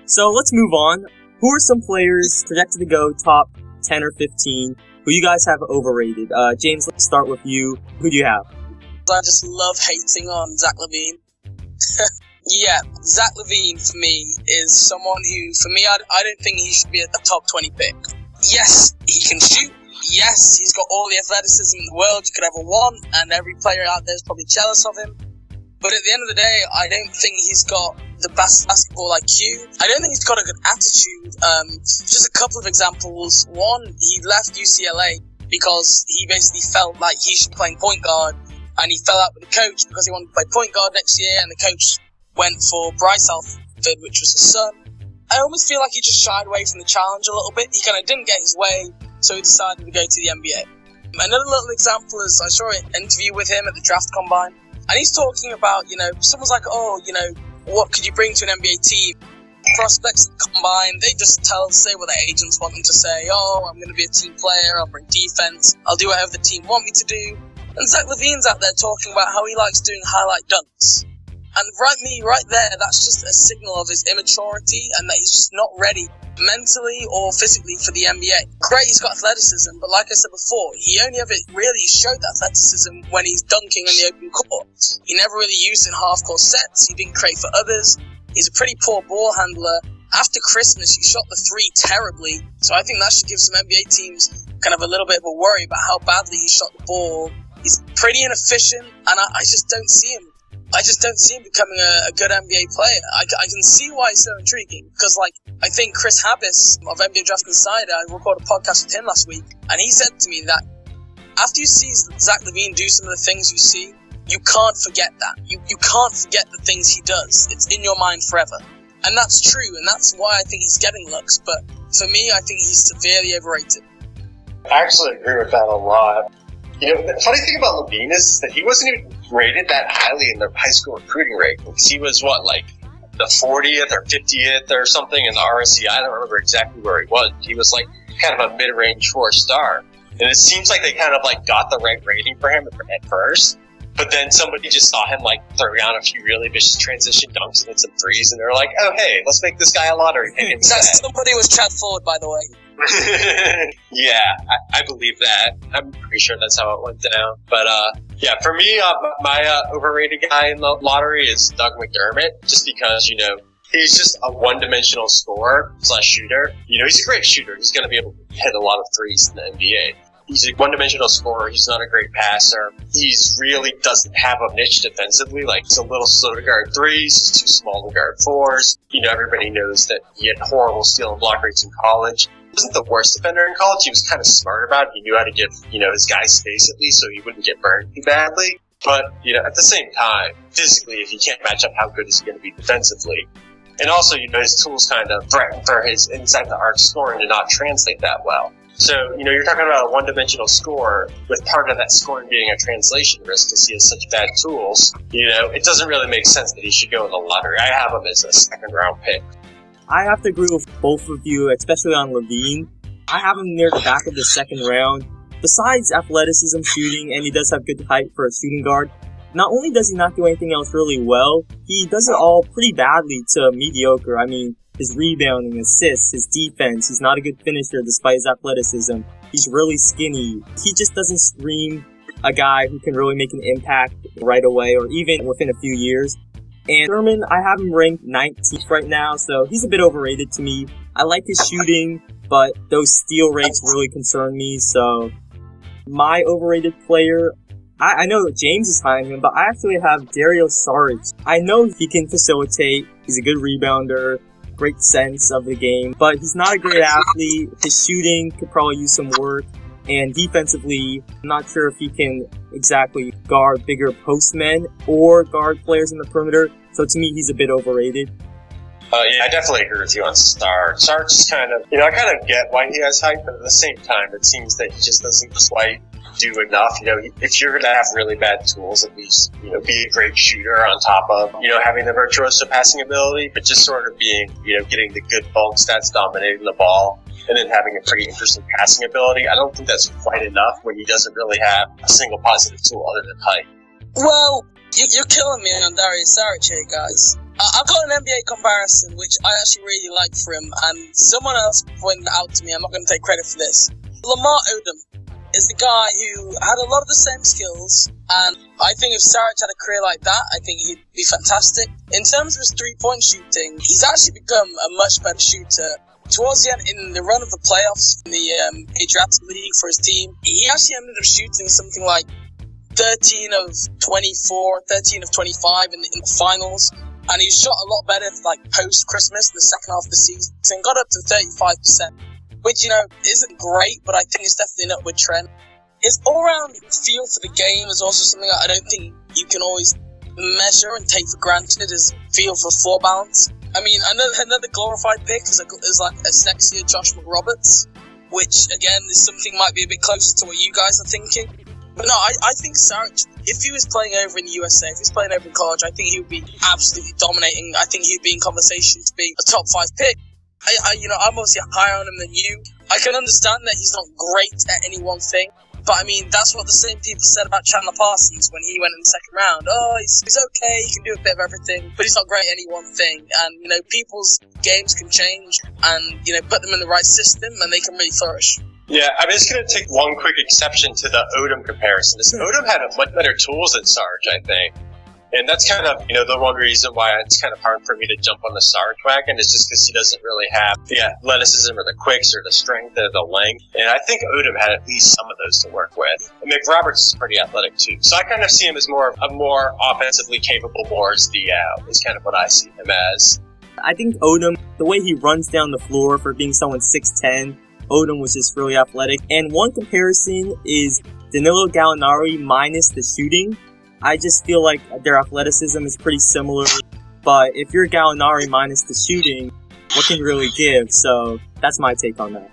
So let's move on. Who are some players projected to go top 10 or 15 who you guys have overrated? James, let's start with you. Who do you have? I just love hating on Zach LaVine. Yeah, Zach LaVine for me is someone who, for me, I don't think he should be a top 20 pick. Yes, he can shoot. Yes, he's got all the athleticism in the world you could ever want, and every player out there is probably jealous of him. But at the end of the day, I don't think he's got the best basketball IQ. I don't think he's got a good attitude. Just a couple of examples. One, he left UCLA because he basically felt like he should be playing point guard, and he fell out with the coach because he wanted to play point guard next year, and the coach went for Bryce Alford, which was his son. I almost feel like he just shied away from the challenge a little bit. He kind of didn't get his way, so he decided to go to the NBA. Another little example is I saw an interview with him at the draft combine, and he's talking about, someone's like, what could you bring to an NBA team? Prospects at the combine, they just say what their agents want them to say. Oh, I'm going to be a team player, I'll bring defense, I'll do whatever the team want me to do. And Zach LaVine's out there talking about how he likes doing highlight dunks. And right there, that's just a signal of his immaturity and that he's just not ready mentally or physically for the NBA. Great, he's got athleticism, but like I said before, he only ever really showed that athleticism when he's dunking in the open court. He never really used it in half-court sets. He didn't create for others. He's a pretty poor ball handler. After Christmas, he shot the three terribly, so I think that should give some NBA teams kind of a little bit of a worry about how badly he shot the ball. He's pretty inefficient, and I just don't see him. I just don't see him becoming a good NBA player. I can see why it's so intriguing, because I think Chris Habis of NBA Draft Insider, I recorded a podcast with him last week, and he said to me that after you see Zach LaVine do some of the things you see, you can't forget that. You can't forget the things he does. It's in your mind forever. And that's true, and that's why I think he's getting looks, but for me, I think he's severely overrated. I actually agree with that a lot. The funny thing about LaVine is that he wasn't even rated that highly in their high school recruiting rate. Because he was, the 40th or 50th or something in the RSC. I don't remember exactly where he was. He was, kind of a mid-range 4-star. And it seems like they kind of, got the right rating for him at first. But then somebody just saw him, throw down a few really vicious transition dunks and hit some threes. And they're like, oh, hey, let's make this guy a lottery pick. Somebody was Chad Ford, by the way. Yeah, I believe that. I'm pretty sure that's how it went down. But, for me, my overrated guy in the lottery is Doug McDermott, just because, he's just a one-dimensional scorer / shooter. He's a great shooter. He's going to be able to hit a lot of threes in the NBA. He's a one-dimensional scorer. He's not a great passer. He's really doesn't have a niche defensively. He's a little slow to guard threes. He's too small to guard fours. Everybody knows that he had horrible steal and block rates in college. He wasn't the worst defender in college. He was kind of smart about it. He knew how to give, his guys space at least so he wouldn't get burned too badly. But, at the same time, physically, if he can't match up, how good is he going to be defensively? And also, his tools kind of threaten for his inside-the-arc scoring to not translate that well. So, you're talking about a one-dimensional scorer with part of that scoring being a translation risk because he has such bad tools. It doesn't really make sense that he should go in the lottery. I have him as a second-round pick. I have to agree with both of you, especially on LaVine. I have him near the back of the second round. Besides athleticism, shooting, and he does have good height for a shooting guard, not only does he not do anything else really well, he does it all pretty badly to mediocre. I mean, his rebounding, assists, his defense. He's not a good finisher despite his athleticism. He's really skinny. He just doesn't scream a guy who can really make an impact right away or even within a few years. And Sherman, I have him ranked 19th right now, so he's a bit overrated to me. I like his shooting, but those steal rates really concern me, so my overrated player, I know that James is high on him, but I actually have Dario Saric. I know he can facilitate, he's a good rebounder, great sense of the game, but he's not a great athlete. His shooting could probably use some work, and defensively, I'm not sure if he can exactly guard bigger postmen or guard players in the perimeter, so to me, he's a bit overrated. Yeah, I definitely agree with you on Saric. Saric's kind of, I kind of get why he has hype, but at the same time, it seems that he just doesn't quite do enough. If you're going to have really bad tools, at least, be a great shooter on top of, having the virtuoso passing ability, but just sort of being, getting the good bulk stats, dominating the ball, and then having a pretty interesting passing ability. I don't think that's quite enough when he doesn't really have a single positive tool other than height. Well, You're killing me on Darius Saric here, guys. I've got an NBA comparison which I actually really like for him, and someone else pointed it out to me. I'm not going to take credit for this. Lamar Odom is the guy who had a lot of the same skills, and I think if Saric had a career like that, I think he'd be fantastic. In terms of his three-point shooting, he's actually become a much better shooter. Towards the end, in the run of the playoffs in the Adriatic League for his team, he actually ended up shooting something like 13 of 24, 13 of 25 in the finals. And he shot a lot better, like, post-Christmas, the second half of the season, got up to 35%, which, you know, isn't great, but I think it's definitely an upward trend. His all-round feel for the game is also something I don't think you can always measure and take for granted, his feel for floor balance. I mean, another glorified pick is like a sexier Josh McRoberts, which, again, is something might be a bit closer to what you guys are thinking. But no, I think Saric, if he was playing over in the USA, if he was playing over in college, I think he would be absolutely dominating. I think he'd be in conversation to be a top 5 pick. I'm obviously higher on him than you. I can understand that he's not great at any one thing, but I mean, that's what the same people said about Chandler Parsons when he went in the second round. Oh, he's okay, he can do a bit of everything, but he's not great at any one thing. And, you know, people's games can change and, you know, put them in the right system and they can really flourish. Yeah, I'm just going to take one quick exception to the Odom comparison. Odom had much better tools than Sarge, I think. And that's kind of, you know, the one reason why it's kind of hard for me to jump on the Sarge wagon is just because he doesn't really have the athleticism or the quicks or the strength or the length. And I think Odom had at least some of those to work with. And McRoberts is pretty athletic too. So I kind of see him as more offensively capable Morris Diaw is kind of what I see him as. I think Odom, the way he runs down the floor for being someone 6'10", Odom was just really athletic. And one comparison is Danilo Gallinari minus the shooting. I just feel like their athleticism is pretty similar. But if you're Gallinari minus the shooting, what can you really give? So that's my take on that.